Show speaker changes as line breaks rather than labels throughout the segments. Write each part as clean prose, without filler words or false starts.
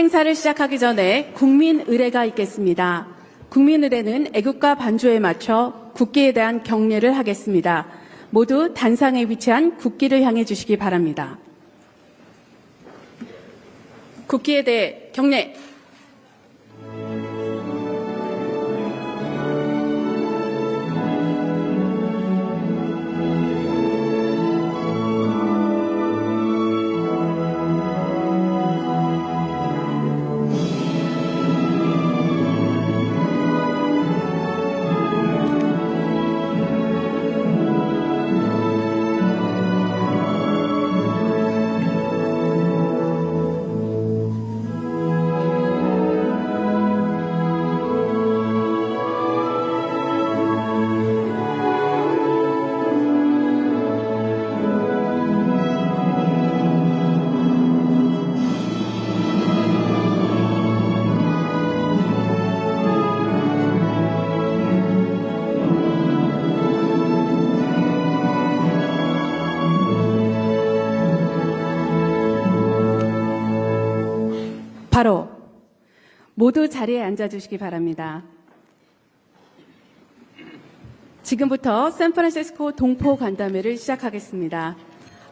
행사를 시작하기 전에 국민의례가 있겠습니다. 국민의례는 애국가 반주에 맞춰 국기에 대한 경례를 하겠습니다. 모두 단상에 위치한 국기를 향해 주시기 바랍니다. 국기에 대해 경례. 바로 모두 자리에 앉아주시기 바랍니다. 지금부터 샌프란시스코 동포 간담회를 시작하겠습니다.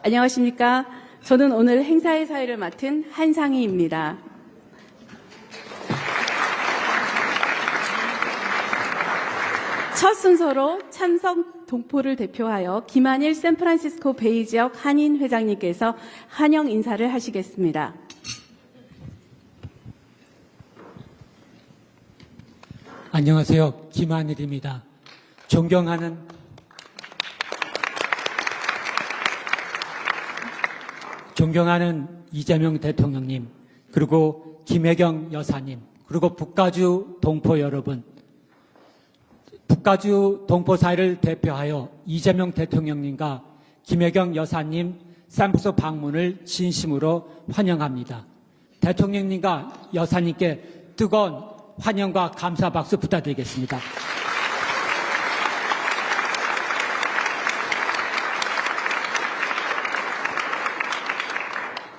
안녕하십니까? 저는 오늘 행사의 사회를 맡은 한상희입니다. 첫 순서로 참석 동포를 대표하여 김한일 샌프란시스코 베이 지역 한인 회장님께서 환영 인사를 하시겠습니다.
안녕하세요. 김한일입니다. 존경하는 이재명 대통령님, 그리고 김혜경 여사님, 그리고 북가주 동포 여러분, 북가주 동포 사회를 대표하여 이재명 대통령님과 김혜경 여사님 샌프란시스코 방문을 진심으로 환영합니다. 대통령님과 여사님께 뜨거운 환영과 감사 박수 부탁드리겠습니다.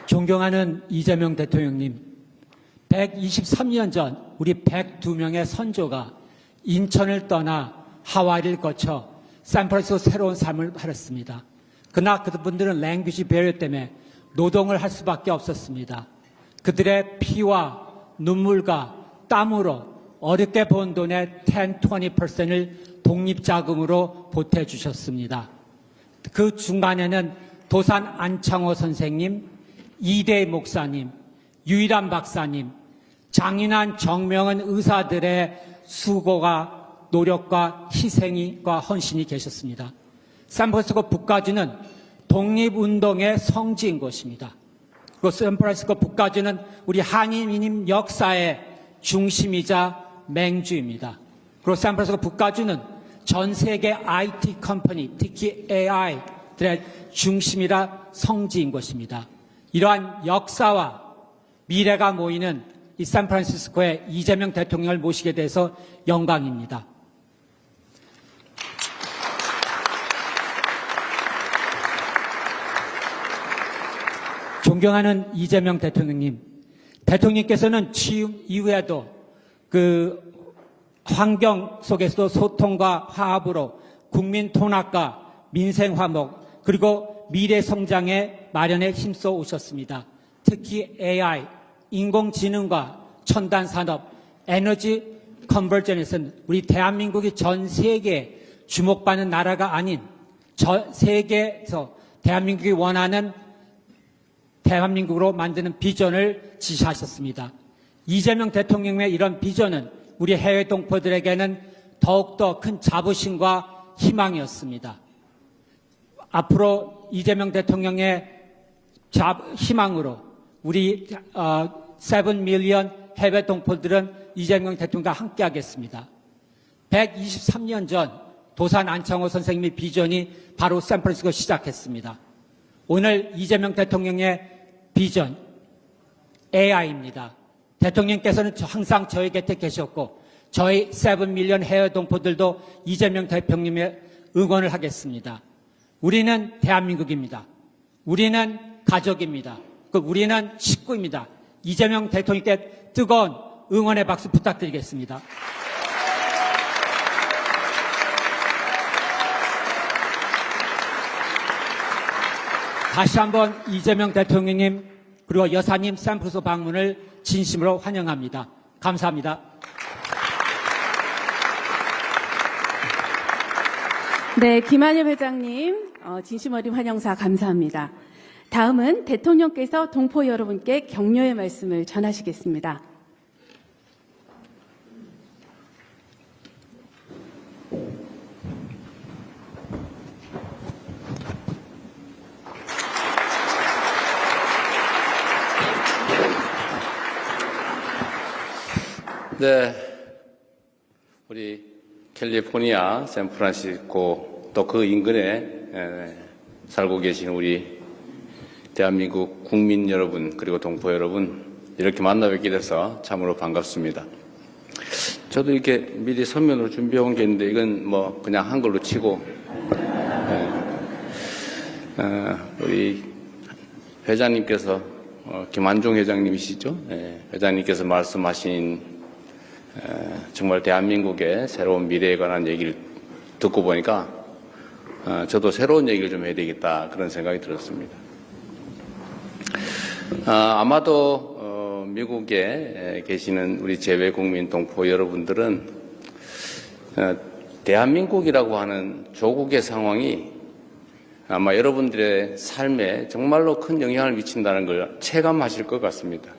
존경하는 이재명 대통령님, 123년 전 우리 102명의 선조가 인천을 떠나 하와이를 거쳐 샌프란시스코 새로운 삶을 살았습니다. 그러나 그분들은 랭귀지 배려 때문에 노동을 할 수밖에 없었습니다. 그들의 피와 눈물과 땀으로 어렵게 번 돈의 10, 20%를 독립자금으로 보태주셨습니다. 그 중간에는 도산 안창호 선생님, 이대희 목사님, 유일한 박사님, 장인한 정명한 의사들의 수고가, 노력과 희생과 헌신이 계셨습니다. 샌프란시스코 북가주는 독립운동의 성지인 것입니다. 그리고 샌프란시스코 북가주는 우리 한인 역사의 중심이자 맹주입니다. 그리고 샌프란시스코 북가주는 전 세계 IT 컴퍼니, 특히 AI들의 중심이라 성지인 것입니다. 이러한 역사와 미래가 모이는 이 샌프란시스코에 이재명 대통령을 모시게 돼서 영광입니다. 존경하는 이재명 대통령님, 대통령께서는 취임 이후에도 그 환경 속에서도 소통과 화합으로 국민 통합과 민생 화목, 그리고 미래 성장의 마련에 힘써 오셨습니다. 특히 AI, 인공지능과 첨단 산업, 에너지 컨버전에서는 우리 대한민국이 전 세계에 주목받는 나라가 아닌 전 세계에서 대한민국이 원하는 대한민국으로 만드는 비전을 지시하셨습니다. 이재명 대통령의 이런 비전은 우리 해외 동포들에게는 더욱더 큰 자부심과 희망이었습니다. 앞으로 이재명 대통령의 희망으로 우리 7 밀리언 해외 동포들은 이재명 대통령과 함께하겠습니다. 123년 전 도산 안창호 선생님의 비전이 바로 샌프란시스코 시작했습니다. 오늘 이재명 대통령의 비전 AI입니다. 대통령께서는 항상 저희 곁에 계셨고 저희 7 밀리언 해외 동포들도 이재명 대통령의 응원을 하겠습니다. 우리는 대한민국입니다. 우리는 가족입니다. 우리는 식구입니다. 이재명 대통령께 뜨거운 응원의 박수 부탁드리겠습니다. 다시 한번 이재명 대통령님 그리고 여사님 샘플소 방문을 진심으로 환영합니다. 감사합니다.
네, 김한일 회장님 진심 어린 환영사 감사합니다. 다음은 대통령께서 동포 여러분께 격려의 말씀을 전하시겠습니다.
네, 우리 캘리포니아, 샌프란시스코 또 그 인근에 살고 계신 우리 대한민국 국민 여러분 그리고 동포 여러분 이렇게 만나 뵙게 돼서 참으로 반갑습니다. 저도 이렇게 미리 서면으로 준비해 온 게 있는데 이건 뭐 그냥 한글로 치고 우리 회장님께서 김한종 회장님이시죠? 회장님께서 말씀하신 정말 대한민국의 새로운 미래에 관한 얘기를 듣고 보니까 저도 새로운 얘기를 좀 해야 되겠다 그런 생각이 들었습니다. 아마도 미국에 계시는 우리 재외국민 동포 여러분들은 대한민국이라고 하는 조국의 상황이 아마 여러분들의 삶에 정말로 큰 영향을 미친다는 걸 체감하실 것 같습니다.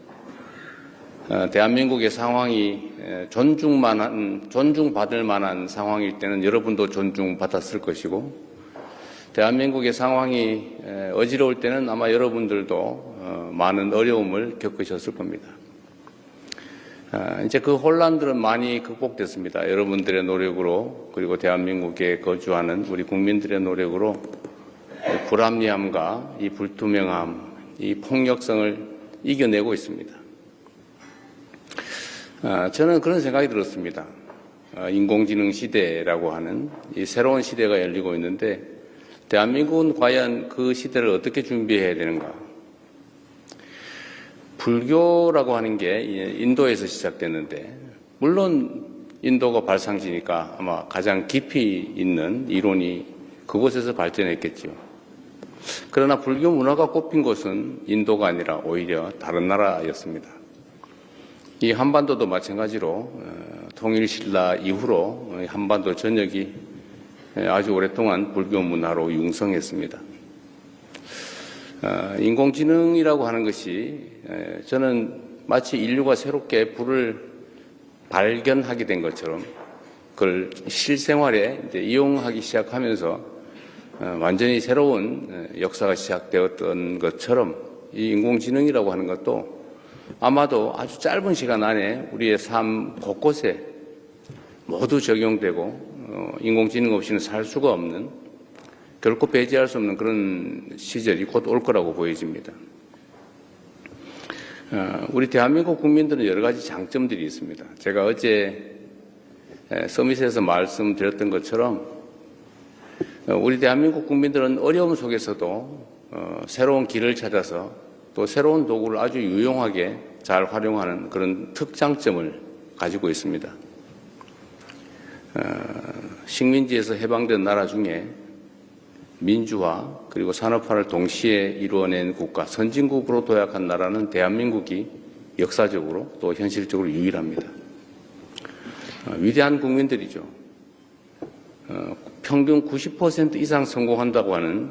대한민국의 상황이 존중받을 만한 상황일 때는 여러분도 존중받았을 것이고, 대한민국의 상황이 어지러울 때는 아마 여러분들도 많은 어려움을 겪으셨을 겁니다. 이제 그 혼란들은 많이 극복됐습니다. 여러분들의 노력으로, 그리고 대한민국에 거주하는 우리 국민들의 노력으로 불합리함과 이 불투명함, 이 폭력성을 이겨내고 있습니다. 저는 그런 생각이 들었습니다. 인공지능 시대라고 하는 이 새로운 시대가 열리고 있는데 대한민국은 과연 그 시대를 어떻게 준비해야 되는가? 불교라고 하는 게 인도에서 시작됐는데 물론 인도가 발상지니까 아마 가장 깊이 있는 이론이 그곳에서 발전했겠죠. 그러나 불교 문화가 꼽힌 곳은 인도가 아니라 오히려 다른 나라였습니다. 이 한반도도 마찬가지로 통일신라 이후로 한반도 전역이 아주 오랫동안 불교 문화로 융성했습니다. 인공지능이라고 하는 것이 저는 마치 인류가 새롭게 불을 발견하게 된 것처럼 그걸 실생활에 이제 이용하기 시작하면서 완전히 새로운 역사가 시작되었던 것처럼 이 인공지능이라고 하는 것도 아마도 아주 짧은 시간 안에 우리의 삶 곳곳에 모두 적용되고 인공지능 없이는 살 수가 없는, 결코 배제할 수 없는 그런 시절이 곧 올 거라고 보여집니다. 우리 대한민국 국민들은 여러 가지 장점들이 있습니다. 제가 어제 서밋에서 말씀드렸던 것처럼 우리 대한민국 국민들은 어려움 속에서도 새로운 길을 찾아서 또 새로운 도구를 아주 유용하게 잘 활용하는 그런 특장점을 가지고 있습니다. 식민지에서 해방된 나라 중에 민주화 그리고 산업화를 동시에 이루어낸 국가, 선진국으로 도약한 나라는 대한민국이 역사적으로 또 현실적으로 유일합니다. 위대한 국민들이죠. 평균 90% 이상 성공한다고 하는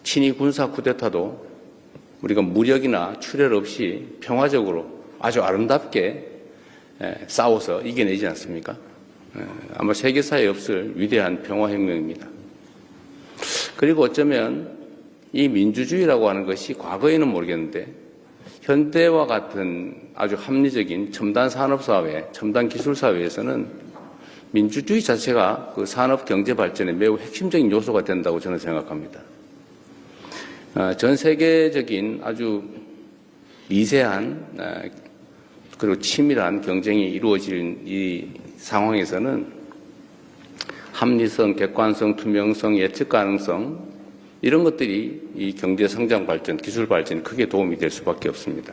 친위 군사 쿠데타도 우리가 무력이나 출혈 없이 평화적으로 아주 아름답게 싸워서 이겨내지 않습니까? 아마 세계사에 없을 위대한 평화혁명입니다. 그리고 어쩌면 이 민주주의라고 하는 것이 과거에는 모르겠는데 현대와 같은 아주 합리적인 첨단 산업사회, 첨단 기술사회에서는 민주주의 자체가 그 산업 경제 발전에 매우 핵심적인 요소가 된다고 저는 생각합니다. 전 세계적인 아주 미세한 그리고 치밀한 경쟁이 이루어질 이 상황에서는 합리성, 객관성, 투명성, 예측 가능성 이런 것들이 이 경제 성장 발전, 기술 발전에 크게 도움이 될 수밖에 없습니다.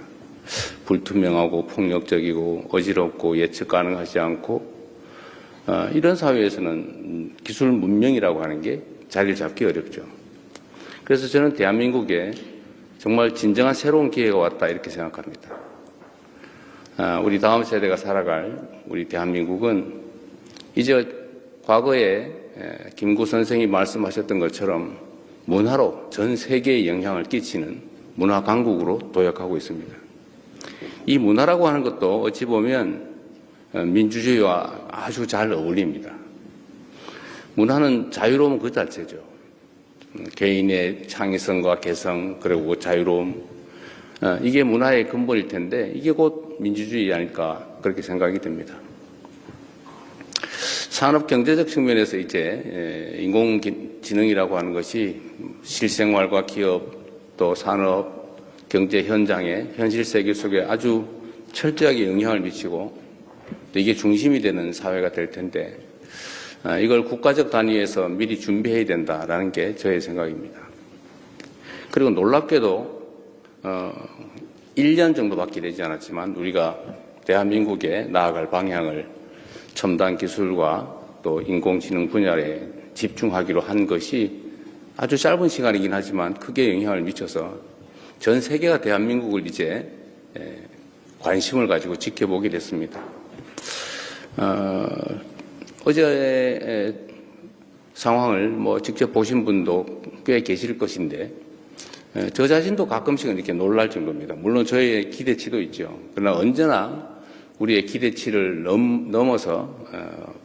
불투명하고 폭력적이고 어지럽고 예측 가능하지 않고 이런 사회에서는 기술 문명이라고 하는 게 자리를 잡기 어렵죠. 그래서 저는 대한민국에 정말 진정한 새로운 기회가 왔다 이렇게 생각합니다. 우리 다음 세대가 살아갈 우리 대한민국은 이제 과거에 김구 선생이 말씀하셨던 것처럼 문화로 전 세계에 영향을 끼치는 문화 강국으로 도약하고 있습니다. 이 문화라고 하는 것도 어찌 보면 민주주의와 아주 잘 어울립니다. 문화는 자유로움 그 자체죠. 개인의 창의성과 개성 그리고 자유로움 이게 문화의 근본일 텐데 이게 곧 민주주의 아닐까 그렇게 생각이 됩니다. 산업 경제적 측면에서 이제 인공지능이라고 하는 것이 실생활과 기업 또 산업 경제 현장에 현실 세계 속에 아주 철저하게 영향을 미치고 또 이게 중심이 되는 사회가 될 텐데 이걸 국가적 단위에서 미리 준비해야 된다라는 게 저의 생각입니다. 그리고 놀랍게도 1년 정도밖에 되지 않았지만 우리가 대한민국에 나아갈 방향을 첨단 기술과 또 인공지능 분야에 집중하기로 한 것이 아주 짧은 시간이긴 하지만 크게 영향을 미쳐서 전 세계가 대한민국을 이제 관심을 가지고 지켜보게 됐습니다. 어제의 상황을 직접 보신 분도 꽤 계실 것인데 저 자신도 가끔씩은 이렇게 놀랄 정도입니다. 물론 저의 기대치도 있죠. 그러나 언제나 우리의 기대치를 넘어서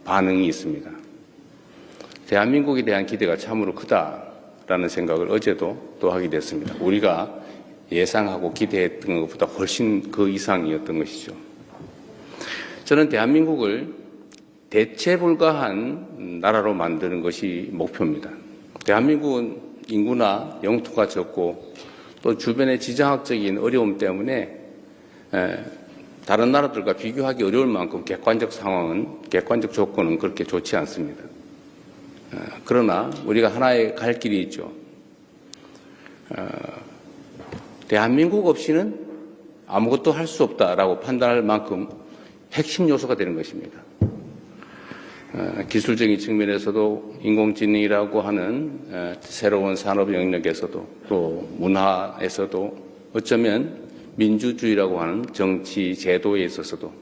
반응이 있습니다. 대한민국에 대한 기대가 참으로 크다라는 생각을 어제도 또 하게 됐습니다. 우리가 예상하고 기대했던 것보다 훨씬 그 이상이었던 것이죠. 저는 대한민국을 대체 불가한 나라로 만드는 것이 목표입니다. 대한민국은 인구나 영토가 적고 또 주변의 지정학적인 어려움 때문에 다른 나라들과 비교하기 어려울 만큼 객관적 조건은 그렇게 좋지 않습니다. 그러나 우리가 하나의 갈 길이 있죠. 대한민국 없이는 아무것도 할 수 없다라고 판단할 만큼 핵심 요소가 되는 것입니다. 기술적인 측면에서도 인공지능이라고 하는 새로운 산업 영역에서도 또 문화에서도 어쩌면 민주주의라고 하는 정치 제도에 있어서도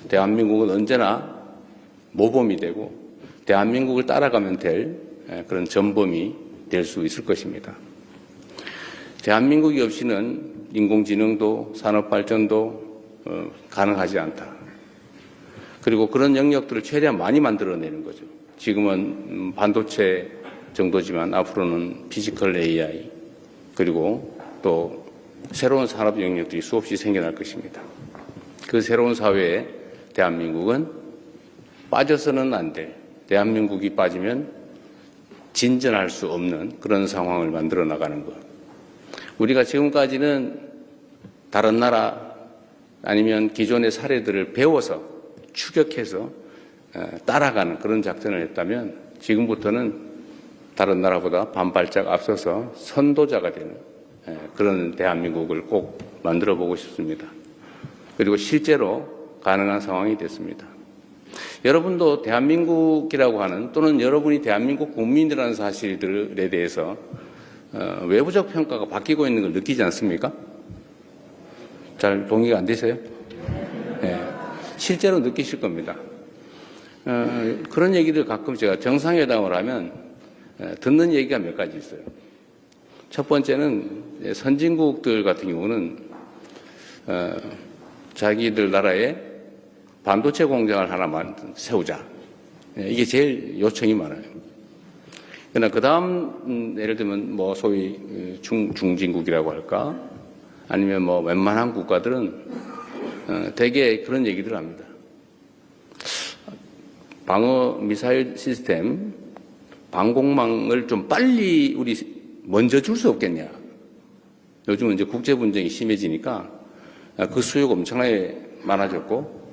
대한민국은 언제나 모범이 되고 대한민국을 따라가면 될 그런 전범이 될 수 있을 것입니다. 대한민국이 없이는 인공지능도 산업발전도 가능하지 않다. 그리고 그런 영역들을 최대한 많이 만들어내는 거죠. 지금은 반도체 정도지만 앞으로는 피지컬 AI 그리고 또 새로운 산업 영역들이 수없이 생겨날 것입니다. 그 새로운 사회에 대한민국은 빠져서는 안 될, 대한민국이 빠지면 진전할 수 없는 그런 상황을 만들어 나가는 것. 우리가 지금까지는 다른 나라 아니면 기존의 사례들을 배워서 추격해서 따라가는 그런 작전을 했다면 지금부터는 다른 나라보다 반발짝 앞서서 선도자가 되는 그런 대한민국을 꼭 만들어 보고 싶습니다. 그리고 실제로 가능한 상황이 됐습니다. 여러분도 대한민국이라고 하는 또는 여러분이 대한민국 국민이라는 사실들에 대해서 외부적 평가가 바뀌고 있는 걸 느끼지 않습니까? 잘 동의가 안 되세요? 네. 실제로 느끼실 겁니다. 그런 얘기들 가끔 제가 정상회담을 하면 듣는 얘기가 몇 가지 있어요. 첫 번째는 선진국들 같은 경우는 자기들 나라에 반도체 공장을 하나만 세우자. 이게 제일 요청이 많아요. 그러나 그 다음 예를 들면 소위 중진국이라고 할까 아니면 웬만한 국가들은 대개 그런 얘기들을 합니다. 방어 미사일 시스템, 방공망을 좀 빨리 우리 먼저 줄 수 없겠냐. 요즘은 이제 국제 분쟁이 심해지니까 그 수요가 엄청나게 많아졌고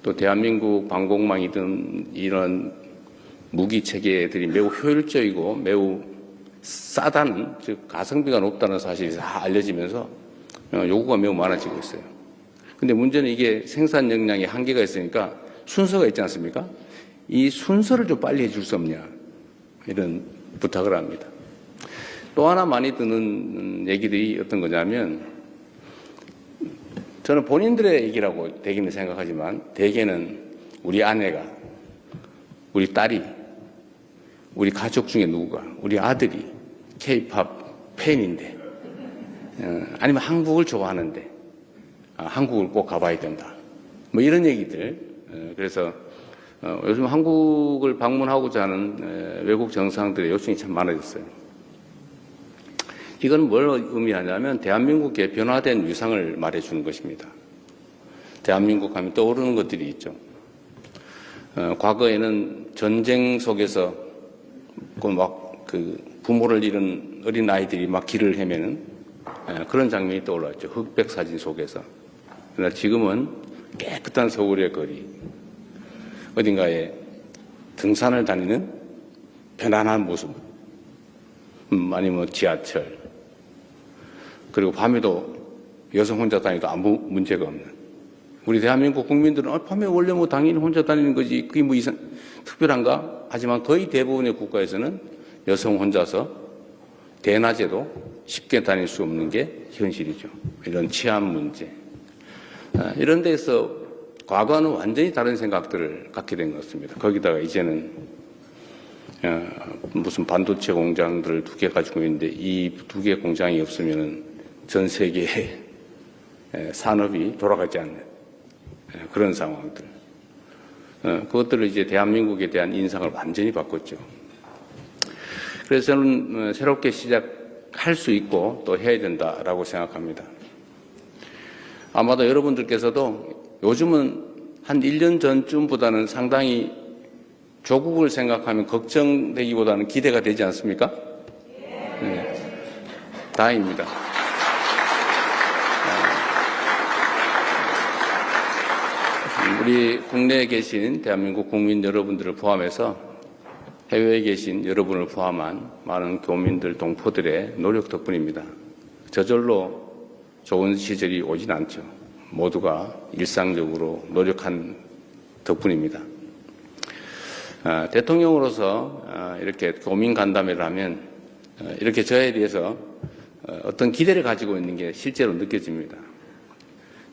또 대한민국 방공망이든 이런 무기 체계들이 매우 효율적이고 매우 싸다는 즉 가성비가 높다는 사실이 다 알려지면서 요구가 매우 많아지고 있어요. 근데 문제는 이게 생산 역량에 한계가 있으니까 순서가 있지 않습니까? 이 순서를 좀 빨리 해줄 수 없냐, 이런 부탁을 합니다. 또 하나 많이 드는 얘기들이 어떤 거냐면, 저는 본인들의 얘기라고 대개는 생각하지만, 대개는 우리 아내가, 우리 딸이, 우리 가족 중에 누구가, 우리 아들이 K-팝 팬인데, 아니면 한국을 좋아하는데, 한국을 꼭 가봐야 된다, 뭐 이런 얘기들. 그래서 요즘 한국을 방문하고자 하는 외국 정상들의 요청이 참 많아졌어요. 이건 뭘 의미하냐면 대한민국의 변화된 위상을 말해주는 것입니다. 대한민국 하면 떠오르는 것들이 있죠. 과거에는 전쟁 속에서 부모를 잃은 어린 아이들이 막 길을 헤매는 그런 장면이 떠올랐죠. 흑백 사진 속에서. 그러나 지금은 깨끗한 서울의 거리, 어딘가에 등산을 다니는 편안한 모습, 아니면 지하철, 그리고 밤에도 여성 혼자 다니도 아무 문제가 없는 우리 대한민국 국민들은 밤에 원래 뭐 당연히 혼자 다니는 거지 그게 뭐 특별한가? 하지만 거의 대부분의 국가에서는 여성 혼자서 대낮에도 쉽게 다닐 수 없는 게 현실이죠. 이런 치안 문제. 이런 데서 과거와는 완전히 다른 생각들을 갖게 된 것 같습니다. 거기다가 이제는 무슨 반도체 공장들을 2개 가지고 있는데 이 2개 공장이 없으면 전 세계의 산업이 돌아가지 않는 그런 상황들. 그것들을 이제 대한민국에 대한 인상을 완전히 바꿨죠. 그래서 저는 새롭게 시작할 수 있고 또 해야 된다라고 생각합니다. 아마도 여러분들께서도 요즘은 한 1년 전쯤보다는 상당히 조국을 생각하면 걱정되기보다는 기대가 되지 않습니까? 네. 다행입니다. 우리 국내에 계신 대한민국 국민 여러분들을 포함해서 해외에 계신 여러분을 포함한 많은 교민들, 동포들의 노력 덕분입니다. 저절로 좋은 시절이 오진 않죠. 모두가 일상적으로 노력한 덕분입니다. 대통령으로서 이렇게 고민 간담회를 하면 이렇게 저에 대해서 어떤 기대를 가지고 있는 게 실제로 느껴집니다.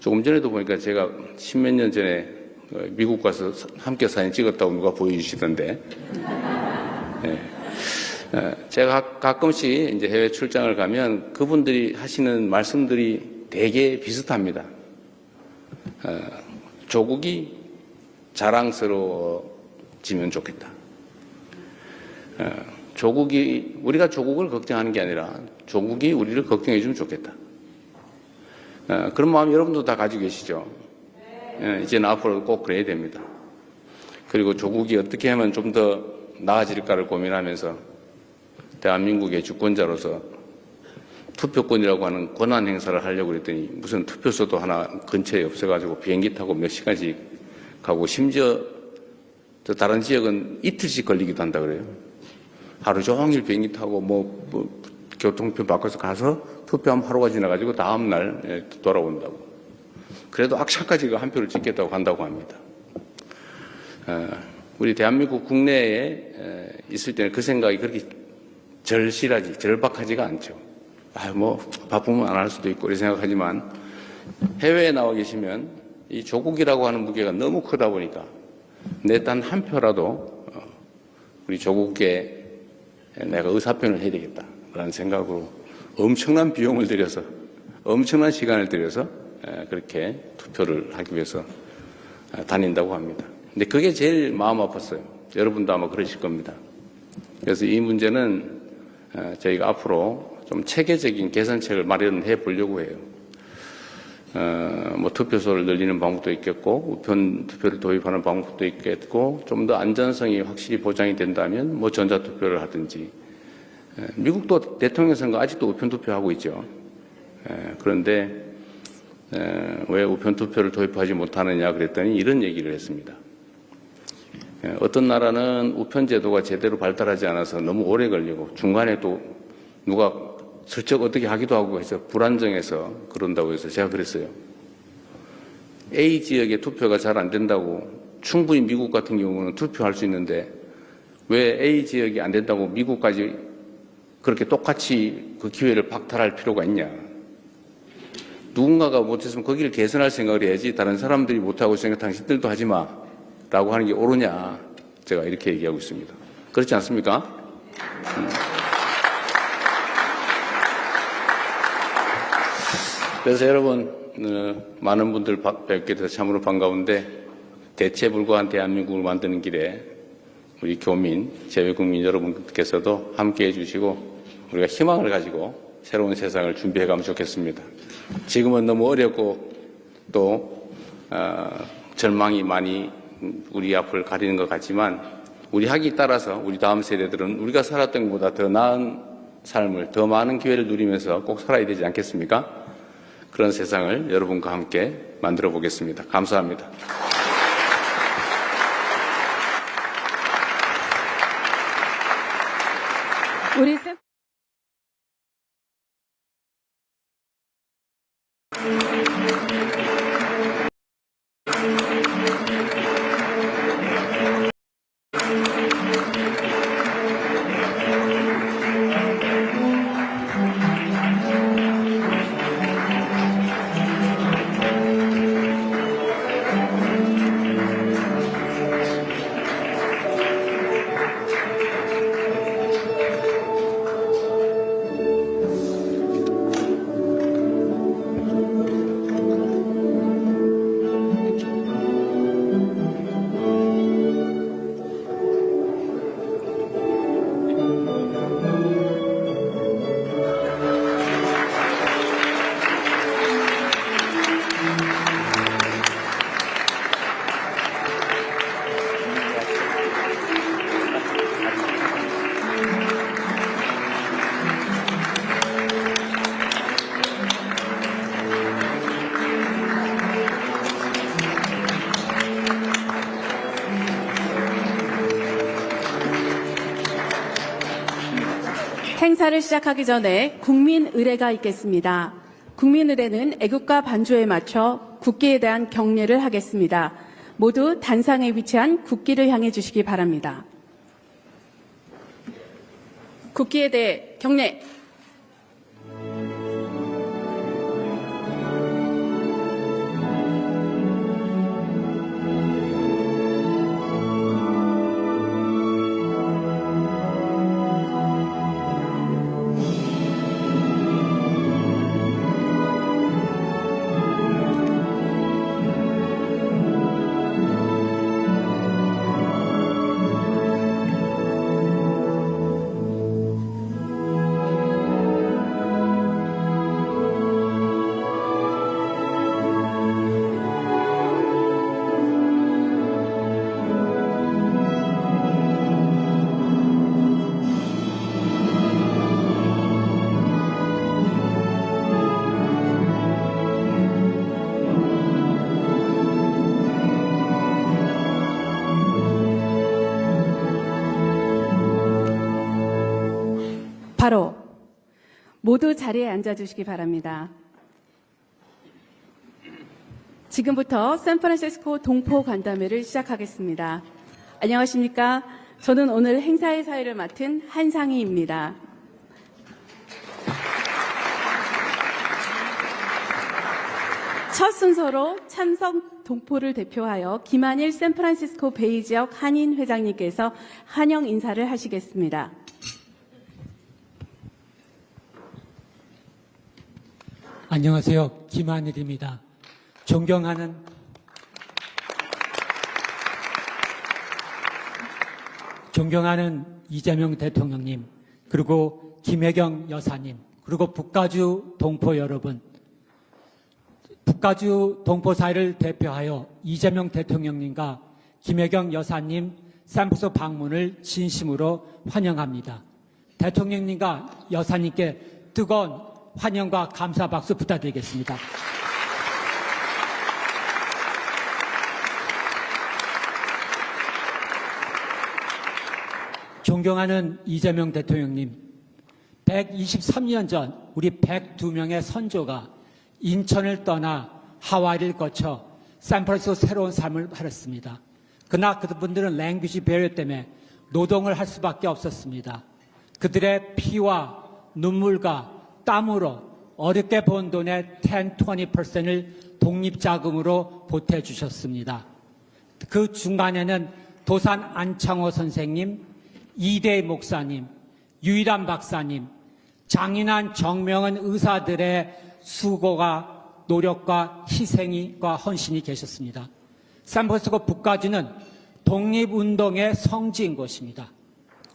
조금 전에도 보니까 제가 10몇 년 전에 미국 가서 함께 사진 찍었다고 누가 보여주시던데, 제가 가끔씩 이제 해외 출장을 가면 그분들이 하시는 말씀들이 되게 비슷합니다. 조국이 자랑스러워지면 좋겠다. 우리가 조국을 걱정하는 게 아니라 조국이 우리를 걱정해주면 좋겠다. 그런 마음 여러분도 다 가지고 계시죠. 이제는 앞으로 꼭 그래야 됩니다. 그리고 조국이 어떻게 하면 좀 더 나아질까를 고민하면서 대한민국의 주권자로서 투표권이라고 하는 권한 행사를 하려고 그랬더니 무슨 투표소도 하나 근처에 없어가지고 비행기 타고 몇 시간씩 가고 심지어 또 다른 지역은 이틀씩 걸리기도 한다 그래요. 하루 종일 비행기 타고 교통편 바꿔서 가서 투표하면 하루가 지나가지고 다음날 돌아온다고. 그래도 악착까지 한 표를 찍겠다고 간다고 합니다. 우리 대한민국 국내에 있을 때는 그 생각이 그렇게 절박하지가 않죠. 바쁘면 안 할 수도 있고, 이렇게 생각하지만, 해외에 나와 계시면 이 조국이라고 하는 무게가 너무 크다 보니까 내 단 한 표라도 우리 조국에 내가 의사표현을 해야 되겠다라는 생각으로 엄청난 비용을 들여서, 엄청난 시간을 들여서 그렇게 투표를 하기 위해서 다닌다고 합니다. 근데 그게 제일 마음 아팠어요. 여러분도 아마 그러실 겁니다. 그래서 이 문제는 저희가 앞으로 좀 체계적인 개선책을 마련해 보려고 해요. 투표소를 늘리는 방법도 있겠고, 우편 투표를 도입하는 방법도 있겠고, 좀 더 안전성이 확실히 보장이 된다면, 전자투표를 하든지. 미국도 대통령 선거 아직도 우편 투표하고 있죠. 그런데, 왜 우편 투표를 도입하지 못하느냐 그랬더니 이런 얘기를 했습니다. 어떤 나라는 우편 제도가 제대로 발달하지 않아서 너무 오래 걸리고 중간에 또 누가 슬쩍 어떻게 하기도 하고 해서 불안정해서 그런다고 해서 제가 그랬어요. A 지역의 투표가 잘 안 된다고 충분히 미국 같은 경우는 투표할 수 있는데 왜 A 지역이 안 된다고 미국까지 그렇게 똑같이 그 기회를 박탈할 필요가 있냐. 누군가가 못했으면 거기를 개선할 생각을 해야지 다른 사람들이 못하고 있으니까 당신들도 하지 마 라고 하는 게 옳으냐. 제가 이렇게 얘기하고 있습니다. 그렇지 않습니까? 그래서 여러분 많은 분들 뵙게 돼서 참으로 반가운데 대체불가한 대한민국을 만드는 길에 우리 교민, 재외국민 여러분께서도 함께해 주시고 우리가 희망을 가지고 새로운 세상을 준비해 가면 좋겠습니다. 지금은 너무 어렵고 또 절망이 많이 우리 앞을 가리는 것 같지만 우리 학이 따라서 우리 다음 세대들은 우리가 살았던 것보다 더 나은 삶을, 더 많은 기회를 누리면서 꼭 살아야 되지 않겠습니까? 그런 세상을 여러분과 함께 만들어 보겠습니다. 감사합니다.
우리 행사를 시작하기 전에 국민의례가 있겠습니다. 국민의례는 애국가 반주에 맞춰 국기에 대한 경례를 하겠습니다. 모두 단상에 위치한 국기를 향해 주시기 바랍니다. 국기에 대해 경례. 바로 모두 자리에 앉아주시기 바랍니다. 지금부터 샌프란시스코 동포 간담회를 시작하겠습니다. 안녕하십니까? 저는 오늘 행사의 사회를 맡은 한상희입니다. 첫 순서로 참석 동포를 대표하여 김한일 샌프란시스코 베이 지역 한인 회장님께서 환영 인사를 하시겠습니다.
안녕하세요. 김한일입니다. 존경하는 이재명 대통령님, 그리고 김혜경 여사님, 그리고 북가주 동포 여러분, 북가주 동포 사회를 대표하여 이재명 대통령님과 김혜경 여사님 샌프소 방문을 진심으로 환영합니다. 대통령님과 여사님께 뜨거운 환영과 감사 박수 부탁드리겠습니다. 존경하는 이재명 대통령님, 123년 전 우리 102명의 선조가 인천을 떠나 하와이를 거쳐 샌프란시스코 새로운 삶을 살았습니다. 그러나 그분들은 랭귀지 배려 때문에 노동을 할 수밖에 없었습니다. 그들의 피와 눈물과 땀으로 어렵게 번 돈의 10, 20%를 독립자금으로 보태주셨습니다. 그 중간에는 도산 안창호 선생님, 이대 목사님, 유일한 박사님, 장인한 정명한 의사들의 수고가 노력과 희생과 헌신이 계셨습니다. 샌프란시스코 북가주는 독립운동의 성지인 것입니다.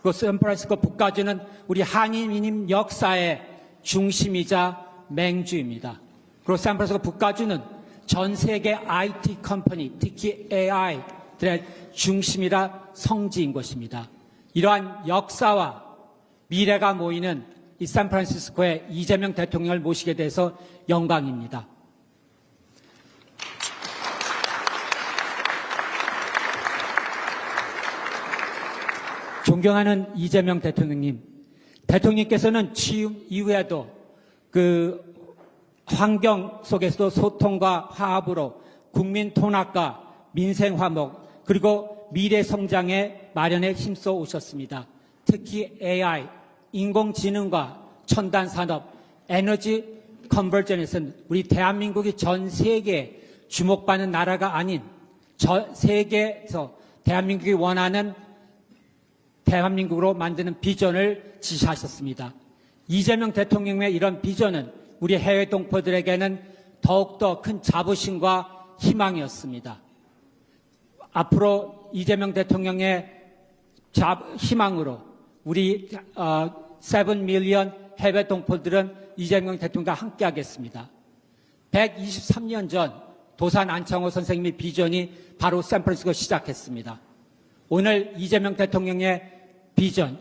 그리고 샌프란시스코 북가주는 우리 한인 역사의 중심이자 맹주입니다. 그리고 샌프란시스코 북가주는 전 세계 IT 컴퍼니, 특히 AI들의 중심이라 성지인 것입니다. 이러한 역사와 미래가 모이는 이 샌프란시스코에 이재명 대통령을 모시게 돼서 영광입니다. 존경하는 이재명 대통령님, 대통령께서는 취임 이후에도 그 환경 속에서도 소통과 화합으로 국민 통합과 민생 화목 그리고 미래 성장의 마련에 힘써 오셨습니다. 특히 AI, 인공지능과 첨단 산업, 에너지 컨버전에서는 우리 대한민국이 전 세계에 주목받는 나라가 아닌 전 세계에서 대한민국이 원하는 대한민국으로 만드는 비전을 지시하셨습니다. 이재명 대통령의 이런 비전은 우리 해외 동포들에게는 더욱더 큰 자부심과 희망이었습니다. 앞으로 이재명 대통령의 희망으로 우리 7 밀리언 해외 동포들은 이재명 대통령과 함께하겠습니다. 123년 전 도산 안창호 선생님의 비전이 바로 샌프란시스코 시작했습니다. 오늘 이재명 대통령의 비전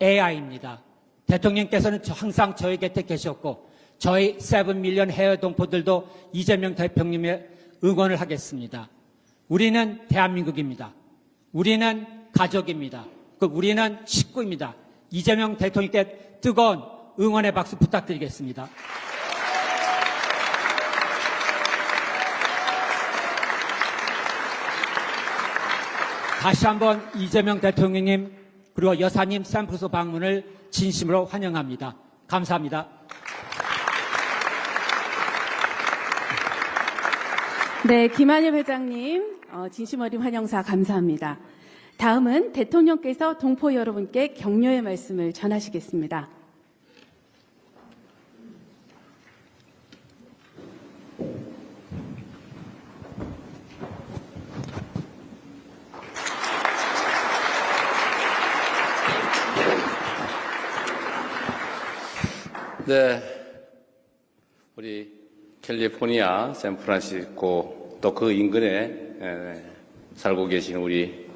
AI입니다. 대통령께서는 항상 저희 곁에 계셨고 저희 7 밀리언 해외 동포들도 이재명 대통령의 응원을 하겠습니다. 우리는 대한민국입니다. 우리는 가족입니다. 우리는 식구입니다. 이재명 대통령께 뜨거운 응원의 박수 부탁드리겠습니다. 다시 한번 이재명 대통령님 그리고 여사님 샌프란시스코 방문을 진심으로 환영합니다. 감사합니다.
네, 김한엽 회장님 진심 어린 환영사 감사합니다. 다음은 대통령께서 동포 여러분께 격려의 말씀을 전하시겠습니다.
네, 우리 캘리포니아, 샌프란시스코 또 그 인근에 살고 계신 우리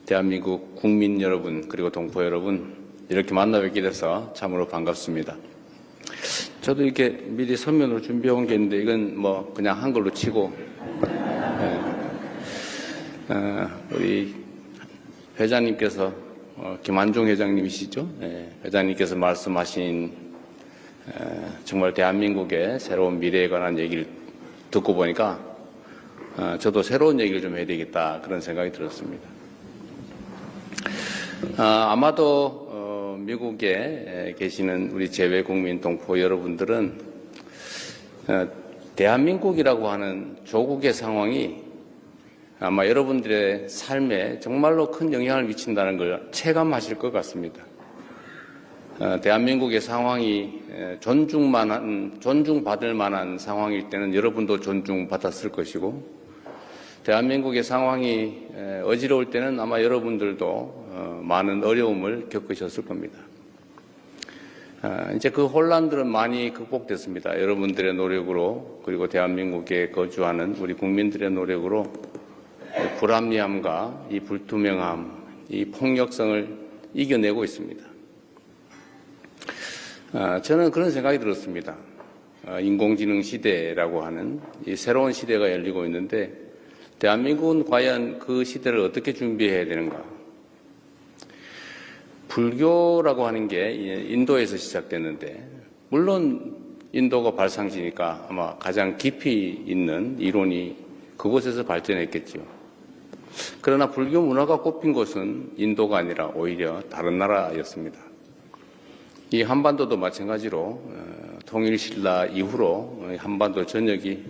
대한민국 국민 여러분 그리고 동포 여러분 이렇게 만나 뵙게 돼서 참으로 반갑습니다. 저도 이렇게 미리 서면으로 준비해 온 게 있는데 이건 뭐 그냥 한글로 치고 우리 회장님께서 김한종 회장님이시죠? 회장님께서 말씀하신 정말 대한민국의 새로운 미래에 관한 얘기를 듣고 보니까 저도 새로운 얘기를 좀 해야 되겠다 그런 생각이 들었습니다. 아마도 미국에 계시는 우리 재외국민 동포 여러분들은 대한민국이라고 하는 조국의 상황이 아마 여러분들의 삶에 정말로 큰 영향을 미친다는 걸 체감하실 것 같습니다. 대한민국의 상황이 존중받을 만한 상황일 때는 여러분도 존중받았을 것이고 대한민국의 상황이 어지러울 때는 아마 여러분들도 많은 어려움을 겪으셨을 겁니다. 이제 그 혼란들은 많이 극복됐습니다. 여러분들의 노력으로 그리고 대한민국에 거주하는 우리 국민들의 노력으로 불합리함과 이 불투명함, 이 폭력성을 이겨내고 있습니다. 저는 그런 생각이 들었습니다. 인공지능 시대라고 하는 이 새로운 시대가 열리고 있는데 대한민국은 과연 그 시대를 어떻게 준비해야 되는가? 불교라고 하는 게 인도에서 시작됐는데 물론 인도가 발상지니까 아마 가장 깊이 있는 이론이 그곳에서 발전했겠죠. 그러나 불교 문화가 꼽힌 곳은 인도가 아니라 오히려 다른 나라였습니다. 이 한반도도 마찬가지로 통일신라 이후로 한반도 전역이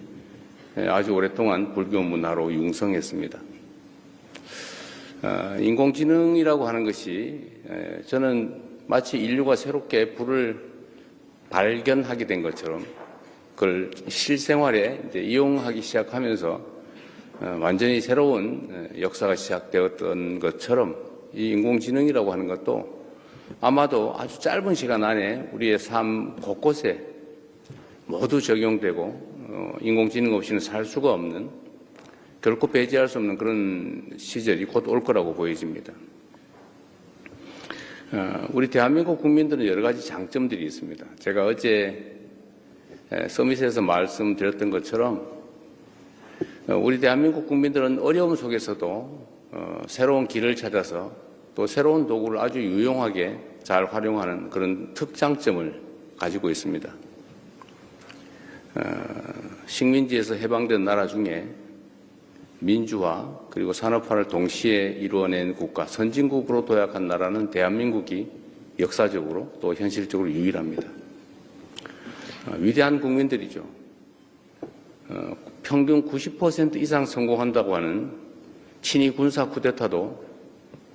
아주 오랫동안 불교 문화로 융성했습니다. 인공지능이라고 하는 것이 저는 마치 인류가 새롭게 불을 발견하게 된 것처럼 그걸 실생활에 이제 이용하기 시작하면서 완전히 새로운 역사가 시작되었던 것처럼 이 인공지능이라고 하는 것도 아마도 아주 짧은 시간 안에 우리의 삶 곳곳에 모두 적용되고 인공지능 없이는 살 수가 없는, 결코 배제할 수 없는 그런 시절이 곧 올 거라고 보여집니다. 우리 대한민국 국민들은 여러 가지 장점들이 있습니다. 제가 어제 서밋에서 말씀드렸던 것처럼 우리 대한민국 국민들은 어려움 속에서도 새로운 길을 찾아서 또 새로운 도구를 아주 유용하게 잘 활용하는 그런 특장점을 가지고 있습니다. 식민지에서 해방된 나라 중에 민주화 그리고 산업화를 동시에 이루어낸 국가, 선진국으로 도약한 나라는 대한민국이 역사적으로 또 현실적으로 유일합니다. 위대한 국민들이죠. 평균 90% 이상 성공한다고 하는 친위 군사 쿠데타도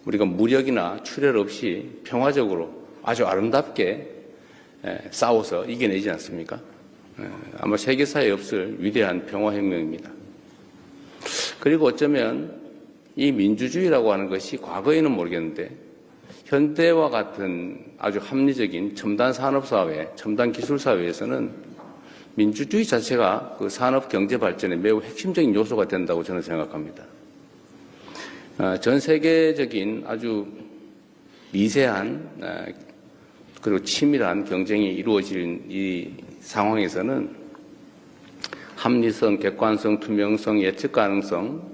우리가 무력이나 출혈 없이 평화적으로 아주 아름답게 싸워서 이겨내지 않습니까? 아마 세계사에 없을 위대한 평화혁명입니다. 그리고 어쩌면 이 민주주의라고 하는 것이 과거에는 모르겠는데 현대와 같은 아주 합리적인 첨단 산업사회, 첨단 기술사회에서는 민주주의 자체가 그 산업 경제 발전에 매우 핵심적인 요소가 된다고 저는 생각합니다. 전 세계적인 아주 미세한 그리고 치밀한 경쟁이 이루어질 이 상황에서는 합리성, 객관성, 투명성, 예측 가능성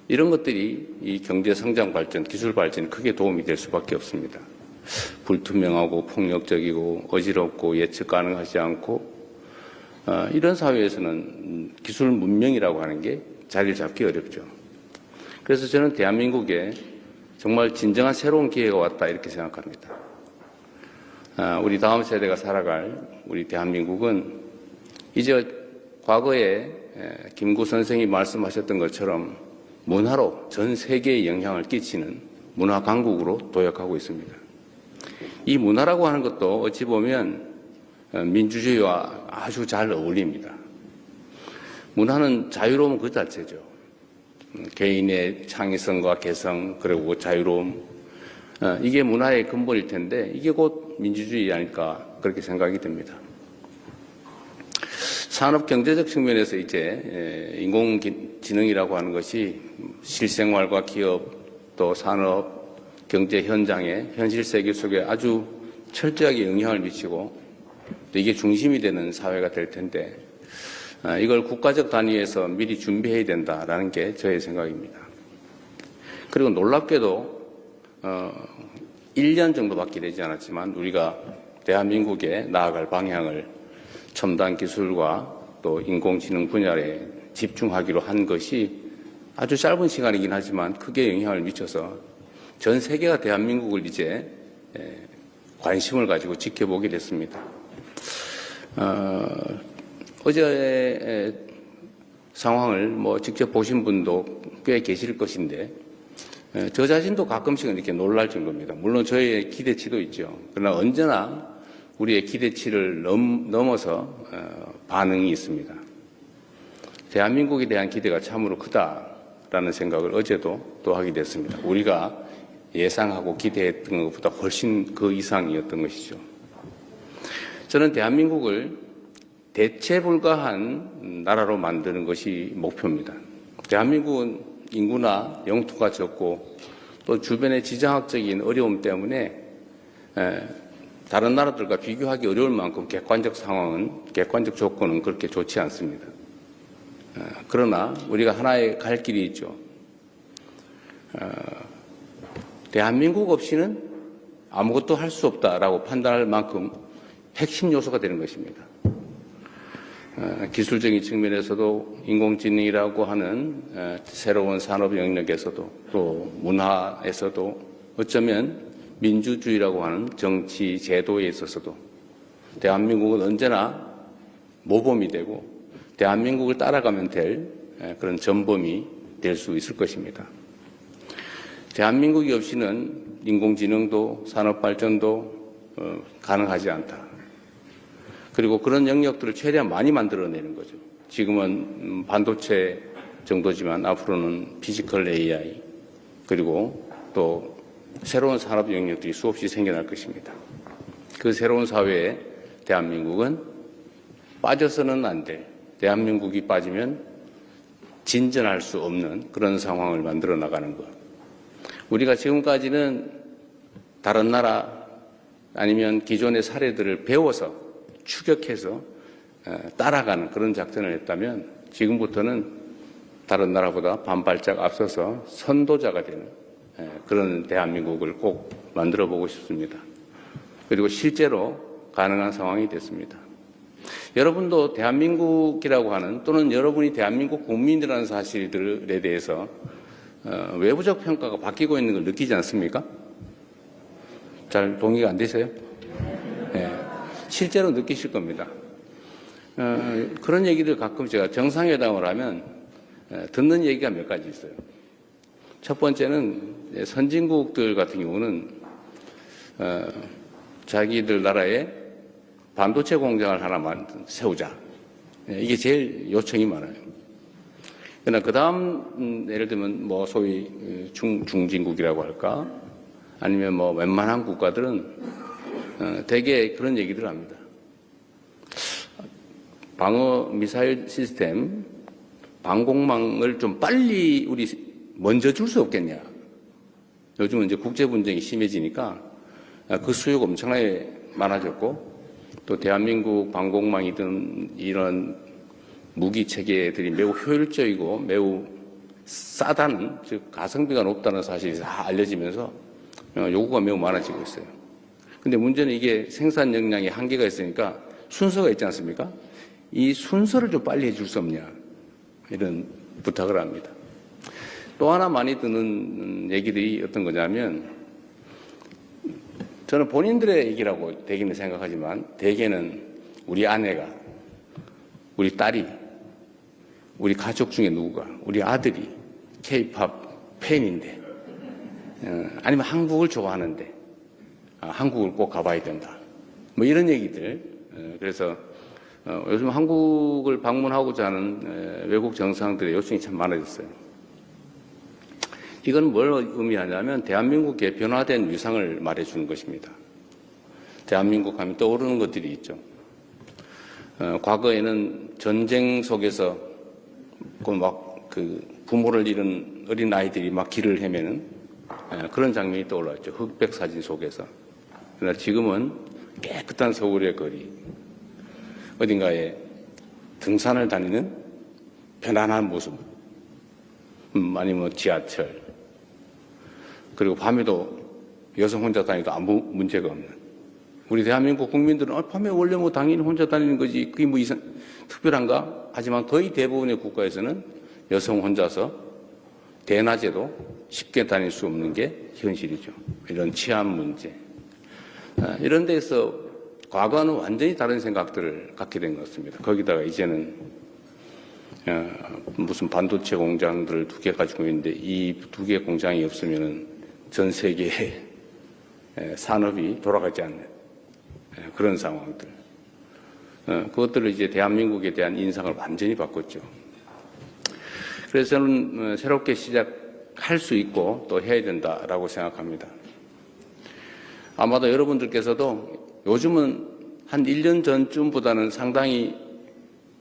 이런 것들이 이 경제 성장 발전, 기술 발전에 크게 도움이 될 수밖에 없습니다. 불투명하고 폭력적이고 어지럽고 예측 가능하지 않고 이런 사회에서는 기술 문명이라고 하는 게 자리를 잡기 어렵죠. 그래서 저는 대한민국에 정말 진정한 새로운 기회가 왔다 이렇게 생각합니다. 우리 다음 세대가 살아갈 우리 대한민국은 이제 과거에 김구 선생이 말씀하셨던 것처럼 문화로 전 세계에 영향을 끼치는 문화 강국으로 도약하고 있습니다. 이 문화라고 하는 것도 어찌 보면 민주주의와 아주 잘 어울립니다. 문화는 자유로움 그 자체죠. 개인의 창의성과 개성 그리고 자유로움 이게 문화의 근본일 텐데 이게 곧 민주주의 아닐까 그렇게 생각이 됩니다. 산업 경제적 측면에서 이제 인공지능이라고 하는 것이 실생활과 기업 또 산업 경제 현장에 현실 세계 속에 아주 철저하게 영향을 미치고 또 이게 중심이 되는 사회가 될 텐데 이걸 국가적 단위에서 미리 준비해야 된다라는 게 저의 생각입니다. 그리고 놀랍게도 1년 정도밖에 되지 않았지만 우리가 대한민국에 나아갈 방향을 첨단 기술과 또 인공지능 분야에 집중하기로 한 것이 아주 짧은 시간이긴 하지만 크게 영향을 미쳐서 전 세계가 대한민국을 이제 관심을 가지고 지켜보게 됐습니다. 어제 상황을 뭐 직접 보신 분도 꽤 계실 것인데 저 자신도 가끔씩은 이렇게 놀랄 정도입니다. 물론 저의 기대치도 있죠. 그러나 언제나 우리의 기대치를 넘어서 반응이 있습니다. 대한민국에 대한 기대가 참으로 크다라는 생각을 어제도 또 하게 됐습니다. 우리가 예상하고 기대했던 것보다 훨씬 그 이상이었던 것이죠. 저는 대한민국을 대체 불가한 나라로 만드는 것이 목표입니다. 대한민국은 인구나 영토가 적고 또 주변의 지정학적인 어려움 때문에 다른 나라들과 비교하기 어려울 만큼 객관적 조건은 그렇게 좋지 않습니다. 그러나 우리가 하나의 갈 길이 있죠. 대한민국 없이는 아무것도 할 수 없다라고 판단할 만큼 핵심 요소가 되는 것입니다. 기술적인 측면에서도 인공지능이라고 하는 새로운 산업 영역에서도 또 문화에서도 어쩌면 민주주의라고 하는 정치 제도에 있어서도 대한민국은 언제나 모범이 되고 대한민국을 따라가면 될 그런 전범이 될 수 있을 것입니다. 대한민국이 없이는 인공지능도 산업발전도 가능하지 않다. 그리고 그런 영역들을 최대한 많이 만들어내는 거죠. 지금은 반도체 정도지만 앞으로는 피지컬 AI 그리고 또 새로운 산업 영역들이 수없이 생겨날 것입니다. 그 새로운 사회에 대한민국은 빠져서는 안 될, 대한민국이 빠지면 진전할 수 없는 그런 상황을 만들어 나가는 것. 우리가 지금까지는 다른 나라 아니면 기존의 사례들을 배워서 추격해서 따라가는 그런 작전을 했다면 지금부터는 다른 나라보다 반발짝 앞서서 선도자가 되는 그런 대한민국을 꼭 만들어 보고 싶습니다. 그리고 실제로 가능한 상황이 됐습니다. 여러분도 대한민국이라고 하는 또는 여러분이 대한민국 국민이라는 사실들에 대해서 외부적 평가가 바뀌고 있는 걸 느끼지 않습니까? 잘 동의가 안 되세요? 네. 실제로 느끼실 겁니다. 그런 얘기를 가끔 제가 정상회담을 하면 듣는 얘기가 몇 가지 있어요. 첫 번째는 선진국들 같은 경우는 자기들 나라에 반도체 공장을 하나 세우자. 이게 제일 요청이 많아요. 그러나 그 다음 예를 들면 뭐 소위 중진국이라고 할까 아니면 뭐 웬만한 국가들은 대개 그런 얘기들을 합니다. 방어 미사일 시스템, 방공망을 좀 빨리 우리 먼저 줄 수 없겠냐. 요즘은 이제 국제 분쟁이 심해지니까 그 수요가 엄청나게 많아졌고 또 대한민국 방공망이든 이런 무기 체계들이 매우 효율적이고 매우 싸다는 즉 가성비가 높다는 사실이 다 알려지면서 요구가 매우 많아지고 있어요. 근데 문제는 이게 생산 역량에 한계가 있으니까 순서가 있지 않습니까? 이 순서를 좀 빨리 해줄 수 없냐 이런 부탁을 합니다. 또 하나 많이 듣는 얘기들이 어떤 거냐면 저는 본인들의 얘기라고 대개는 생각하지만 대개는 우리 아내가 우리 딸이 우리 가족 중에 누구가 우리 아들이 K-팝 팬인데 아니면 한국을 좋아하는데 한국을 꼭 가봐야 된다. 뭐 이런 얘기들. 그래서 요즘 한국을 방문하고자 하는 외국 정상들의 요청이 참 많아졌어요. 이건 뭘 의미하냐면 대한민국의 변화된 위상을 말해주는 것입니다. 대한민국 하면 떠오르는 것들이 있죠. 과거에는 전쟁 속에서 그 부모를 잃은 어린 아이들이 막 길을 헤매는 그런 장면이 떠올랐죠. 흑백 사진 속에서. 그러나 지금은 깨끗한 서울의 거리, 어딘가에 등산을 다니는 편안한 모습, 아니면 지하철, 그리고 밤에도 여성 혼자 다니도 아무 문제가 없는 우리 대한민국 국민들은 밤에 원래 뭐 당연히 혼자 다니는 거지 그게 뭐 특별한가? 하지만 거의 대부분의 국가에서는 여성 혼자서 대낮에도 쉽게 다닐 수 없는 게 현실이죠. 이런 치안 문제. 이런 데서 과거와는 완전히 다른 생각들을 갖게 된 것 같습니다. 거기다가 이제는 무슨 반도체 공장들을 2개 가지고 있는데 이 2개 공장이 없으면 전 세계의 산업이 돌아가지 않는 그런 상황들. 그것들을 이제 대한민국에 대한 인상을 완전히 바꿨죠. 그래서 저는 새롭게 시작할 수 있고 또 해야 된다라고 생각합니다. 아마도 여러분들께서도 요즘은 한 1년 전쯤보다는 상당히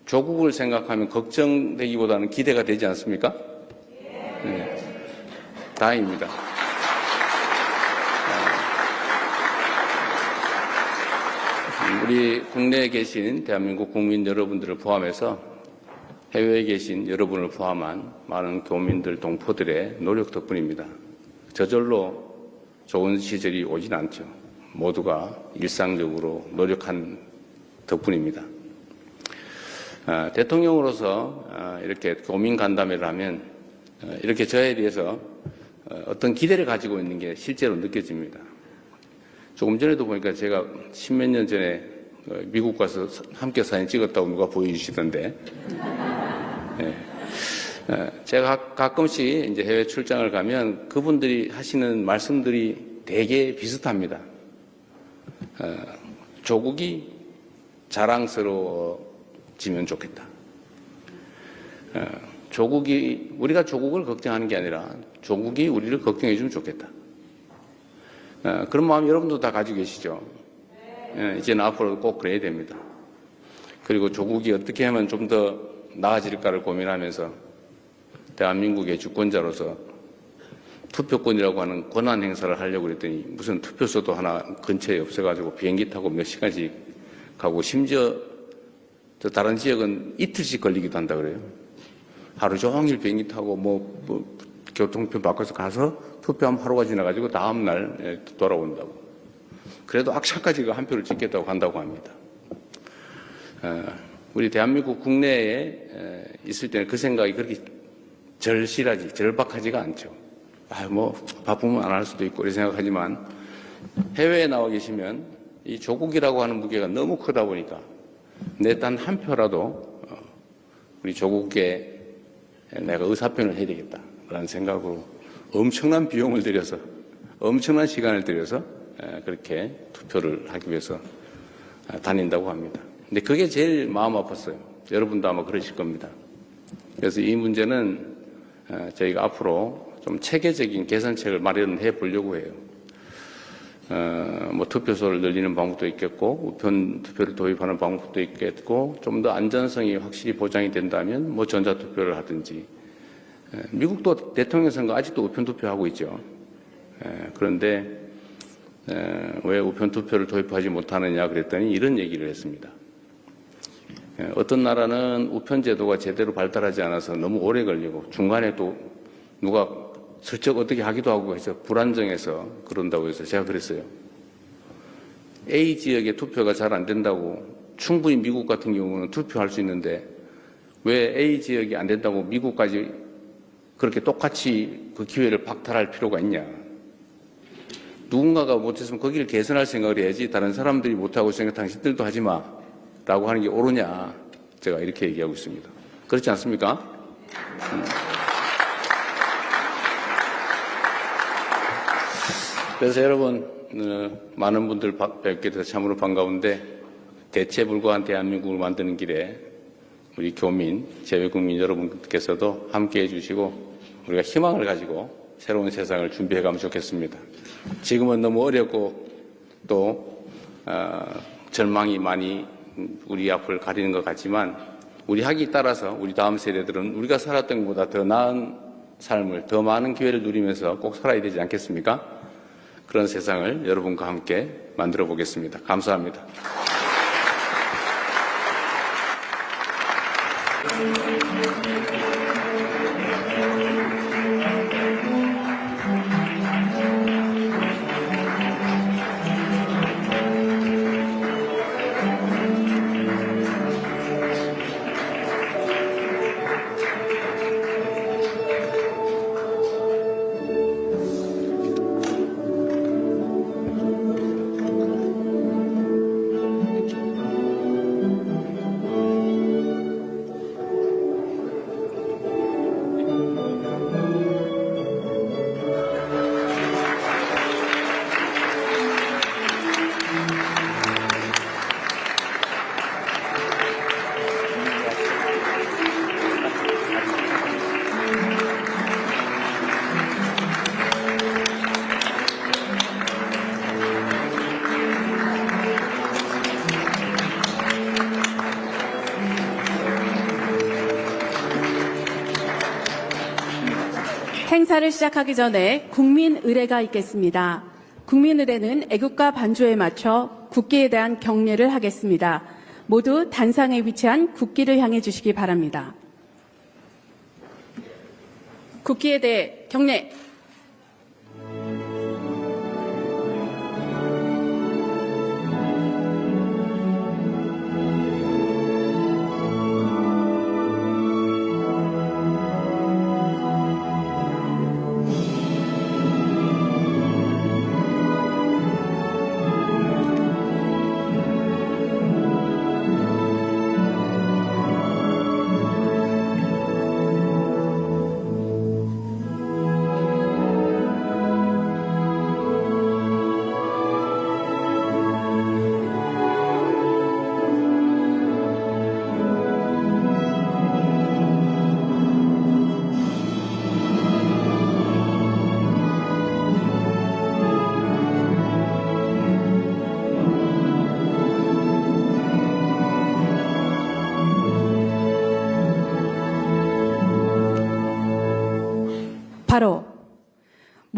조국을 생각하면 걱정되기보다는 기대가 되지 않습니까? 네. 다행입니다. 우리 국내에 계신 대한민국 국민 여러분들을 포함해서 해외에 계신 여러분을 포함한 많은 교민들, 동포들의 노력 덕분입니다. 저절로 좋은 시절이 오진 않죠. 모두가 일상적으로 노력한 덕분입니다. 대통령으로서 이렇게 고민 간담회를 하면 이렇게 저에 대해서 어떤 기대를 가지고 있는 게 실제로 느껴집니다. 조금 전에도 보니까 제가 십몇 년 전에 미국 가서 함께 사진 찍었다고 누가 보여주시던데, 제가 가끔씩 이제 해외 출장을 가면 그분들이 하시는 말씀들이 되게 비슷합니다. 조국이 자랑스러워지면 좋겠다. 우리가 조국을 걱정하는 게 아니라 조국이 우리를 걱정해 주면 좋겠다. 그런 마음 여러분도 다 가지고 계시죠? 이제는 앞으로도 꼭 그래야 됩니다. 그리고 조국이 어떻게 하면 좀 더 나아질까를 고민하면서 대한민국의 주권자로서 투표권이라고 하는 권한 행사를 하려고 그랬더니 무슨 투표소도 하나 근처에 없어가지고 비행기 타고 몇 시간씩 가고, 심지어 또 다른 지역은 이틀씩 걸리기도 한다 그래요. 하루 종일 비행기 타고 교통편 바꿔서 가서 투표하면 하루가 지나가지고 다음날 돌아온다고. 그래도 악착까지 한 표를 찍겠다고 간다고 합니다. 우리 대한민국 국내에 있을 때는 그 생각이 그렇게 절박하지가 않죠. 바쁘면 안 할 수도 있고, 이렇게 생각하지만, 해외에 나와 계시면 이 조국이라고 하는 무게가 너무 크다 보니까 내 단 한 표라도 우리 조국에 내가 의사표현을 해야 되겠다라는 생각으로 엄청난 비용을 들여서, 엄청난 시간을 들여서 그렇게 투표를 하기 위해서 다닌다고 합니다. 근데 그게 제일 마음 아팠어요. 여러분도 아마 그러실 겁니다. 그래서 이 문제는 저희가 앞으로 좀 체계적인 개선책을 마련해 보려고 해요. 투표소를 늘리는 방법도 있겠고, 우편 투표를 도입하는 방법도 있겠고, 좀 더 안전성이 확실히 보장이 된다면 전자투표를 하든지. 미국도 대통령 선거 아직도 우편 투표하고 있죠. 그런데 왜 우편 투표를 도입하지 못하느냐 그랬더니 이런 얘기를 했습니다. 어떤 나라는 우편 제도가 제대로 발달하지 않아서 너무 오래 걸리고, 중간에 또 누가 슬쩍 어떻게 하기도 하고 해서 불안정해서 그런다고 해서 제가 그랬어요. A 지역의 투표가 잘 안 된다고 충분히 미국 같은 경우는 투표할 수 있는데 왜 A 지역이 안 된다고 미국까지 그렇게 똑같이 그 기회를 박탈할 필요가 있냐. 누군가가 못했으면 거기를 개선할 생각을 해야지 다른 사람들이 못하고 있으니까 당신들도 하지 마 라고 하는 게 옳으냐. 제가 이렇게 얘기하고 있습니다. 그렇지 않습니까? 그래서 여러분, 많은 분들 뵙게 돼서 참으로 반가운데, 대체 불구한 대한민국을 만드는 길에 우리 교민, 재외국민 여러분께서도 함께해 주시고 우리가 희망을 가지고 새로운 세상을 준비해 가면 좋겠습니다. 지금은 너무 어렵고 또 절망이 많이 우리 앞을 가리는 것 같지만, 우리 학이 따라서 우리 다음 세대들은 우리가 살았던 것보다 더 나은 삶을, 더 많은 기회를 누리면서 꼭 살아야 되지 않겠습니까? 그런 세상을 여러분과 함께 만들어 보겠습니다. 감사합니다.
행사를 시작하기 전에 국민 의례가 있겠습니다. 국민 의례는 애국가 반주에 맞춰 국기에 대한 경례를 하겠습니다. 모두 단상에 위치한 국기를 향해 주시기 바랍니다. 국기에 대해 경례.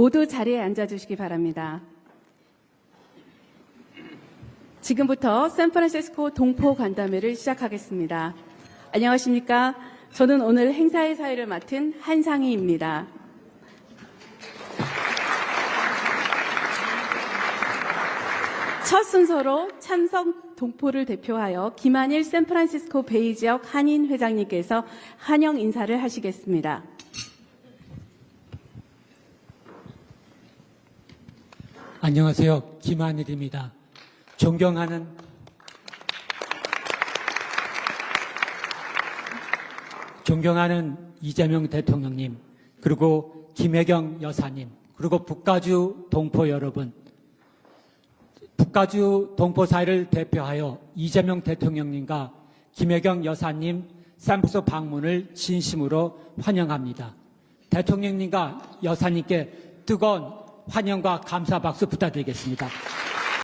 모두 자리에 앉아주시기 바랍니다. 지금부터 샌프란시스코 동포 간담회를 시작하겠습니다. 안녕하십니까? 저는 오늘 행사의 사회를 맡은 한상희입니다. 첫 순서로 참석 동포를 대표하여 김한일 샌프란시스코 베이 지역 한인 회장님께서 환영 인사를 하시겠습니다.
안녕하세요. 김한일입니다. 존경하는 이재명 대통령님, 그리고 김혜경 여사님, 그리고 북가주 동포 여러분, 북가주 동포 사회를 대표하여 이재명 대통령님과 김혜경 여사님 샌프란시스코 방문을 진심으로 환영합니다. 대통령님과 여사님께 뜨거운 환영과 감사 박수 부탁드리겠습니다.